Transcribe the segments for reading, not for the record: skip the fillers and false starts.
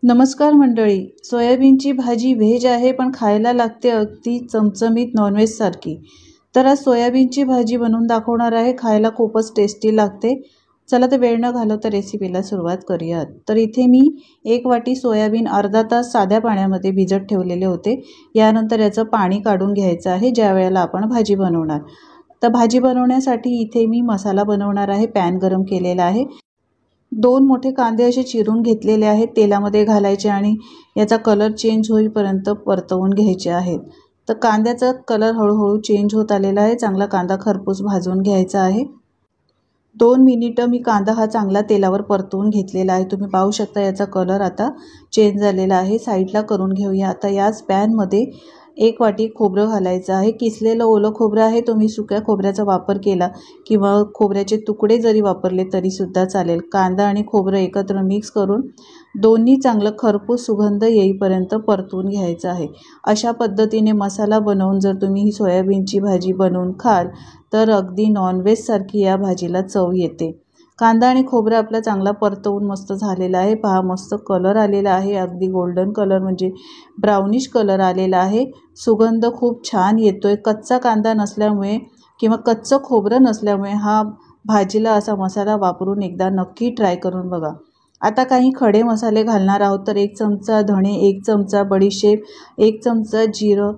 नमस्कार मंडळी, सोयाबीनची भाजी व्हेज आहे पण खायला लागते अगदी चमचमीत नॉनव्हेज सारखी। तर आज सोयाबीनची भाजी बनवून दाखवणार आहे। खायला खूपच टेस्टी लागते। चला तर वेळ न घालवता रेसिपीला सुरुवात करूयात। तर इथे मी 1 वाटी सोयाबीन अर्धा तास साध्या पाण्यामध्ये भिजत ठेवलेले होते। यानंतर याचं पाणी काढून घ्यायचं आहे ज्या वेळेला आपण भाजी बनवणार। तर भाजी बनवण्यासाठी इथे मी मसाला बनवणार आहे। पॅन गरम केलेला आहे। 2 मोठे कांदे असे चिरून घेतलेले आहेत, तेलामध्ये घालायचे आणि याचा कलर चेंज होईपर्यंत परतवून घ्यायचे आहेत। तर कांद्याचा कलर हळूहळू चेंज होत आलेला आहे। चांगला कांदा खरपूस भाजून घ्यायचा आहे। 2 मिनिटं मी कांदा हा चांगला तेलावर परतवून घेतलेला आहे। तुम्ही पाहू शकता याचा कलर आता चेंज झालेला आहे। साईडला करून घेऊया। आता याच पॅनमध्ये 1 वाटी खोबरं घालायचं आहे। किसलेलं ओलं खोबरं आहे। तुम्ही सुक्या खोबऱ्याचा वापर केला किंवा खोबऱ्याचे तुकडे जरी वापरले तरी सुद्धा चालेल। कांदा आणि खोबरं एकत्र मिक्स करून दोन्ही चांगलं खरपूस सुगंध येईपर्यंत परतवून घ्यायचं आहे। अशा पद्धतीने मसाला बनवून जर तुम्ही ही सोयाबीनची भाजी बनवून खाल तर अगदी नॉनव्हेज सारखी या भाजीला चव येते। कांदा आणि खोबरं आपला चांगला परतवून मस्त झालेला आहे। पहा मस्त कलर आलेला आहे, अगदी गोल्डन कलर म्हणजे ब्राउनिश कलर आलेला आहे। सुगंध खूप छान येतोय। कच्चा कांदा नसल्यामुळे किंवा कच्चं खोबरं नसल्यामुळे हा भाजीला असा मसाला वापरून एकदा नक्की ट्राय करून बघा। आता काही खडे मसाले घालणार आहोत। तर 1 चमचा धणे, 1 चमचा बडीशेप, 1 चमचा जिरं,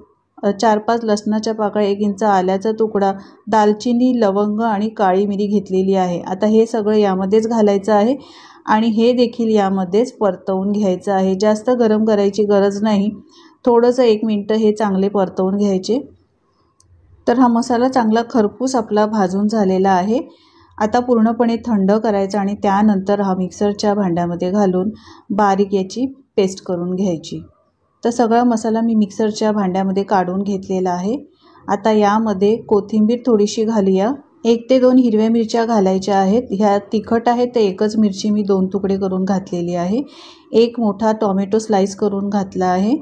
4-5 लसणाच्या पाकळ्या, 1 इंच आल्याचा तुकडा, दालचिनी, लवंग आणि काळी मिरी घेतलेली आहे। आता हे सगळं यामध्येच घालायचं आहे आणि हे देखील यामध्येच परतवून घ्यायचं आहे। जास्त गरम करायची गरज नाही, थोडंसं 1 मिनिट हे चांगले परतवून घ्यायचे। तर हा मसाला चांगला खरपूस आपला भाजून झालेला आहे। आता पूर्णपणे थंड करायचा आणि त्यानंतर हा मिक्सरच्या भांड्यामध्ये घालून बारीक याची पेस्ट करून घ्यायची। तर सगळा मसाला मी मिक्सरच्या भांड्यामध्ये काढून घेतलेला आहे। आता यामध्ये कोथिंबीर थोडीशी घालूया। 1 ते 2 हिरव्या मिरच्या घालायच्या आहेत। ह्या तिखट आहेत तर एकच मिरची मी 2 तुकडे करून घातलेली आहे। 1 मोठा टोमॅटो स्लाइस करून घातला आहे।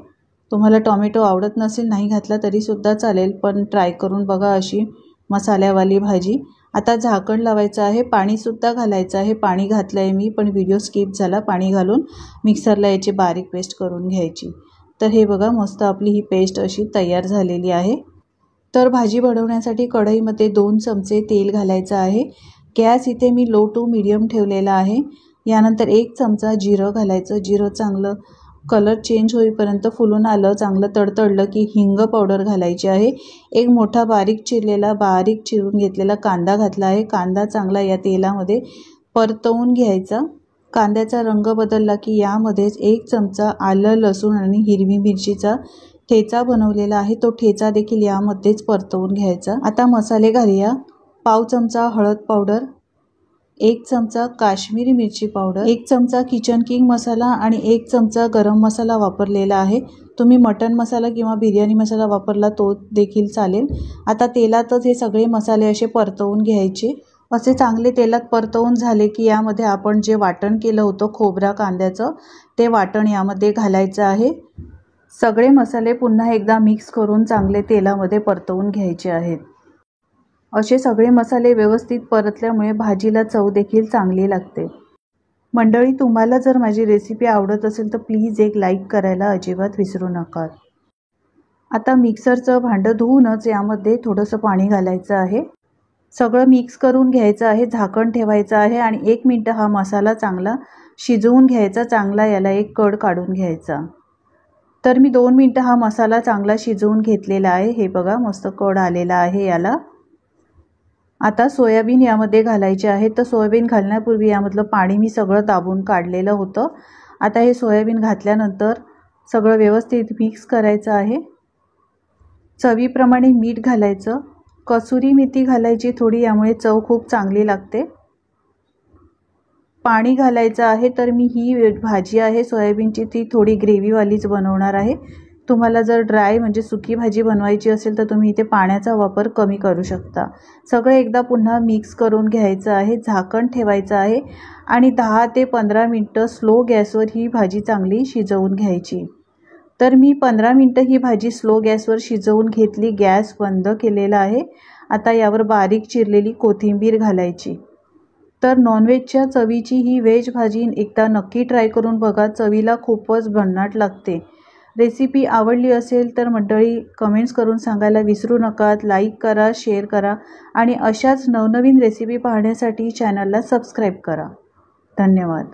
तुम्हाला टोमॅटो आवडत नसेल नाही घातला तरी सुद्धा चालेल, पण ट्राय करून बघा अशी मसाल्यावाली भाजी। आता झाकण लावायचं आहे। पाणीसुद्धा घालायचं आहे। पाणी घातलं आहे मी पण व्हिडिओ स्किप झाला। पाणी घालून मिक्सरला याची बारीक पेस्ट करून घ्यायची। तर हे बघा मस्त आपली ही पेस्ट अशी तयार झालेली आहे। तर भाजी बनवण्यासाठी कढईमध्ये 2 चमचे तेल घालायचं आहे। गॅस इथे मी लो टू मीडियम ठेवलेला आहे। यानंतर 1 चमचा जिरं घालायचं। जिरं चांगलं कलर चेंज होईपर्यंत फुलून आलं, चांगलं तडतडलं की हिंग पावडर घालायची आहे। 1 मोठा बारीक चिरून घेतलेला कांदा घातला आहे। कांदा चांगला या तेलामध्ये परतवून घ्यायचा। कांद्याचा रंग बदलला की यामध्येच 1 चमचा आलं, लसूण आणि हिरवी मिरचीचा ठेचा बनवलेला आहे, तो ठेचा देखील यामध्येच परतवून घ्यायचा। आता मसाले घालूया। पाव चमचा हळद पावडर, 1 चमचा काश्मीरी मिरची पावडर, 1 चमचा किचन किंग मसाला आणि 1 चमचा गरम मसाला वापरलेला आहे। तुम्ही मटन मसाला किंवा बिर्याणी मसाला वापरला तो देखील चालेल। आता तेलातच हे सगळे मसाले असे परतवून घ्यायचे। असे चांगले तेलात परतवून झाले की यामध्ये आपण जे वाटण केलं होतं खोबरा कांद्याचं ते वाटण यामध्ये घालायचं आहे। सगळे मसाले पुन्हा एकदा मिक्स करून चांगले तेलामध्ये परतवून घ्यायचे आहेत। असे सगळे मसाले व्यवस्थित परतल्यामुळे भाजीला चव देखील चांगली लागते। मंडळी, तुम्हाला जर माझी रेसिपी आवडत असेल तर प्लीज एक लाईक करायला अजिबात विसरू नका। आता मिक्सरचं भांडं धुवूनच यामध्ये थोडंसं पाणी घालायचं आहे। सगळं मिक्स करून घ्यायचं आहे। झाकण ठेवायचं आहे आणि 1 मिनिट हा मसाला चांगला शिजवून घ्यायचा। चांगला याला एक कड काढून घ्यायचा। तर मी 2 मिनिटं हा मसाला चांगला शिजवून घेतलेला आहे। हे बघा मस्त कड आलेला आहे याला। आता सोयाबीन यामध्ये घालायचे आहे। तर सोयाबीन घालण्यापूर्वी यामधलं पाणी मी सगळं दाबून काढलेलं होतं। आता हे सोयाबीन घातल्यानंतर सगळं व्यवस्थित मिक्स करायचं आहे। चवीप्रमाणे मीठ घालायचं। कसुरी मेथी घालायची थोडी, यामुळे चव खूप चांगली लागते। पाणी घालायचं आहे। तर मी ही भाजी आहे सोयाबीनची ती थोडी ग्रेव्हीवालीच बनवणार आहे। तुम्हाला जर ड्राय म्हणजे सुकी भाजी बनवायची असेल तर तुम्ही इथे पाण्याचा वापर कमी करू शकता। सगळं एकदा पुन्हा मिक्स करून घ्यायचं आहे। झाकण ठेवायचं आहे आणि 10 ते 15 मिनिटं स्लो गॅसवर ही भाजी चांगली शिजवून घ्यायची। तर मी 15 मिनिटं ही भाजी स्लो गॅसवर शिजवून घेतली। गॅस बंद केलेला आहे। आता यावर बारीक चिरलेली कोथिंबीर घालायची। तर नॉनव्हेजच्या चवीची ही व्हेज भाजी एकदा नक्की ट्राय करून बघा. चवीला खूपच भन्नाट लागते. रेसिपी आवडली असेल तर मंडळी कमेंट्स करून सांगायला विसरू नका. लाईक करा, शेअर करा आणि अशाच नवनवीन रेसिपी पाहण्यासाठी चॅनलला सबस्क्राईब करा. धन्यवाद.